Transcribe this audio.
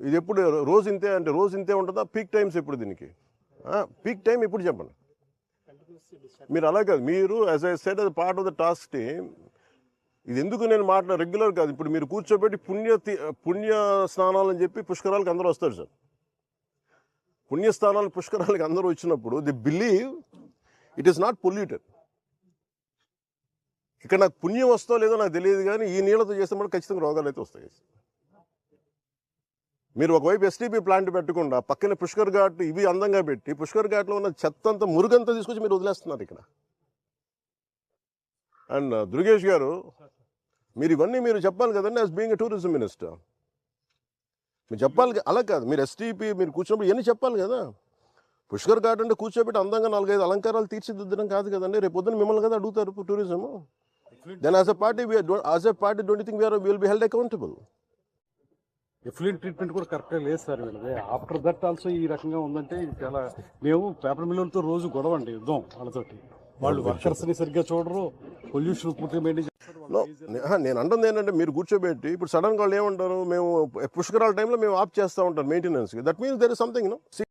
ఇది ఎప్పుడు రోజు ఇంతే అంటే రోజు ఇంతే ఉంటుందా? పీక్ టైమ్స్ ఎప్పుడు దీనికి? పీక్ టైం ఎప్పుడు చెప్పండి. మీరు అలా కాదు, మీరు యాజ్ ఐ సెడ్ అది part of the task team. ఇది ఎందుకు నేను రెగ్యులర్ కాదు. ఇప్పుడు మీరు కూర్చోబెట్టి పుణ్య స్నానాలు అని చెప్పి పుష్కరాలకు అందరూ వస్తారు సార్. పుణ్యస్థానాలు పుష్కరాలకు అందరూ వచ్చినప్పుడు the believe it is not polluted. ఇక్కడ నాకు పుణ్యం వస్తో లేదో నాకు తెలియదు, కానీ ఈ నీళ్ళతో చేస్తే కూడా ఖచ్చితంగా రోగాలు అయితే వస్తాయి. మీరు ఒకవైపు ఎస్టీపీ ప్లాంట్ పెట్టకుండా పక్కన పుష్కర్ ఘాట్ ఇవి అందంగా పెట్టి పుష్కర్ ఘాట్లో ఉన్న చెత్త అంతా మురుగంతా తీసుకొచ్చి మీరు వదిలేస్తున్నారు ఇక్కడ. అండ్ దుర్గేష్ గారు, మీరు ఇవన్నీ మీరు చెప్పాలి కదండి as being a tourism minister. మీరు చెప్పాలి. అలా కాదు, మీరు ఎస్టీపీ మీరు కూర్చున్నప్పుడు ఇవన్నీ చెప్పాలి కదా. పుష్కర్ ఘాట్ అంటే కూర్చోబెట్టి అందంగా 4-5 అలంకారాలు తీర్చిదిద్దడం కాదు కదండి. రేపు పొద్దున మిమ్మల్ని కదా అడుగుతారు tourism. Then as a party don't think will be held accountable. Effluent treatment కూడా కరెక్ట్గా లేదు సార్ వీళ్ళది. ఆఫ్టర్ దట్ ఆల్సో ఈ రకంగా ఉందంటే ఇది చాలా, మేము పేపర్ మిల్లర్తో రోజు గొడవ అండి, యుద్ధం వాళ్ళతోటి. వాళ్ళు వర్కర్స్ని సరిగ్గా చూడరు, పొల్యూషన్ పూర్తిగా మెయింటైన్ చేస్తారు. నేను అంటుంది ఏంటంటే, మీరు కూర్చోబెట్టి ఇప్పుడు సడన్గా వాళ్ళు ఏమంటారు, మేము పుష్కరాల టైంలో మేము ఆఫ్ చేస్తూ ఉంటాం మెయింటెనెన్స్కి. That means there is something